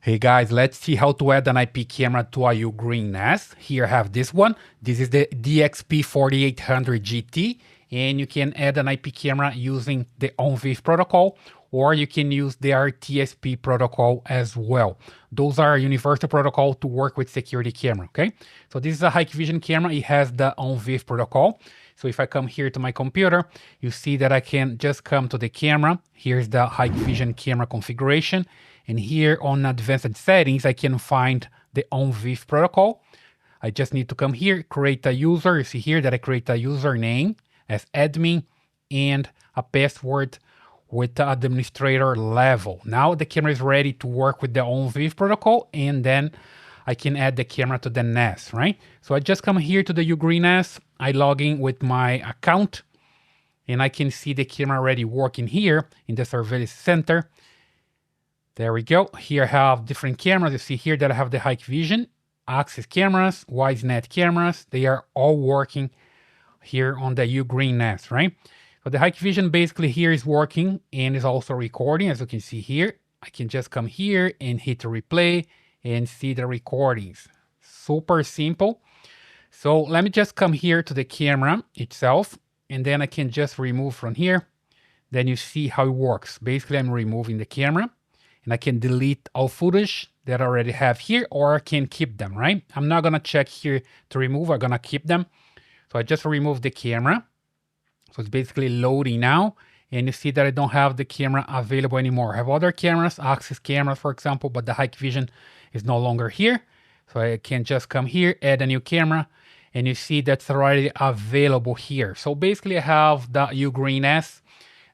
Hey guys, let's see how to add an IP camera to a Ugreen NAS. Here I have this one. This is the DXP4800GT, and you can add an IP camera using the ONVIF protocol, or you can use the RTSP protocol as well. Those are universal protocol to work with security camera, okay? So this is a Hikvision camera. It has the ONVIF protocol. So if I come here to my computer, you see that I can just come to the camera. Here's the Hikvision camera configuration. And here on advanced settings, I can find the ONVIF protocol. I just need to come here, create a user. You see here that I create a username as admin and a password with the administrator level. Now the camera is ready to work with the ONVIF protocol, and then I can add the camera to the NAS, right? So I just come here to the Ugreen NAS. I log in with my account, and I can see the camera already working here in the Surveillance Center. There we go. Here I have different cameras. You see here that I have the Hikvision, Access cameras, Wisenet cameras. They are all working here on the Ugreen NAS, right? So the Hikvision basically here is working and is also recording, as you can see here. I can just come here and hit replay and see the recordings. Super simple. So let me just come here to the camera itself, and then I can just remove from here. Then you see how it works. Basically, I'm removing the camera, and I can delete all footage that I already have here, or I can keep them, right? I'm not gonna check here to remove, I'm gonna keep them. So I just remove the camera. So it's basically loading now, and you see that I don't have the camera available anymore. I have other cameras, access cameras, for example, but the Hikvision is no longer here. So I can just come here, add a new camera, and you see that's already available here. So basically I have the Ugreen NAS,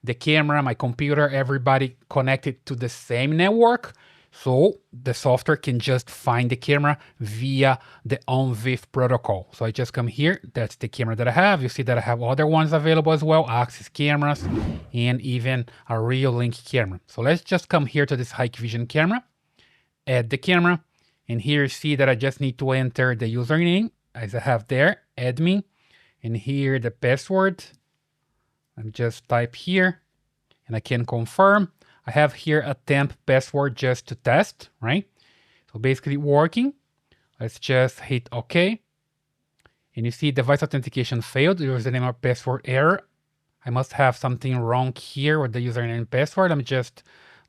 the camera, my computer, everybody connected to the same network. So the software can just find the camera via the ONVIF protocol. So I just come here, that's the camera that I have. You see that I have other ones available as well, access cameras, and even a Reolink camera. So let's just come here to this Hikvision camera, add the camera, and here you see that I just need to enter the username as I have there, admin, and here the password. Let me just type here, and I can confirm. I have here a temp password just to test, right? So basically working. Let's just hit OK. And you see device authentication failed. Username or password error. I must have something wrong here with the username and password. Let me just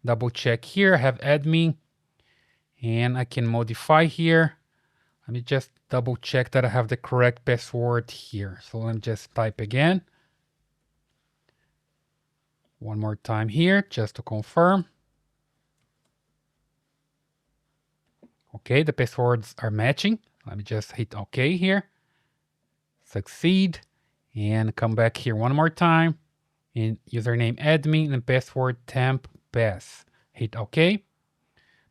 double check here. I have admin, and I can modify here. Let me just double check that I have the correct password here. So let me just type again. One more time here, just to confirm. Okay, the passwords are matching. Let me just hit OK here. Succeed. And come back here one more time. And username admin and password temp pass. Hit OK.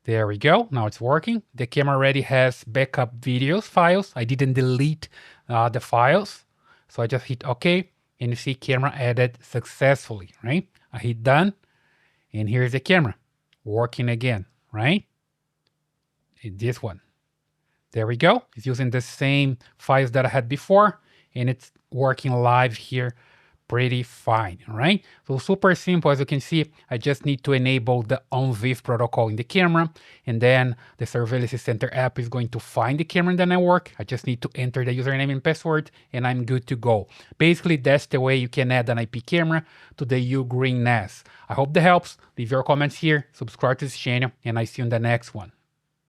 There we go. Now it's working. The camera already has backup videos files. I didn't delete the files. So I just hit OK. And you see camera added successfully, right? I hit done, and here's the camera working again, right? This one. There we go. It's using the same files that I had before, and it's working live here pretty fine, right? So super simple. As you can see, I just need to enable the ONVIF protocol in the camera, and then the Surveillance Center app is going to find the camera in the network. I just need to enter the username and password, and I'm good to go. Basically, that's the way you can add an IP camera to the Ugreen NAS. I hope that helps. Leave your comments here, subscribe to this channel, and I see you in the next one.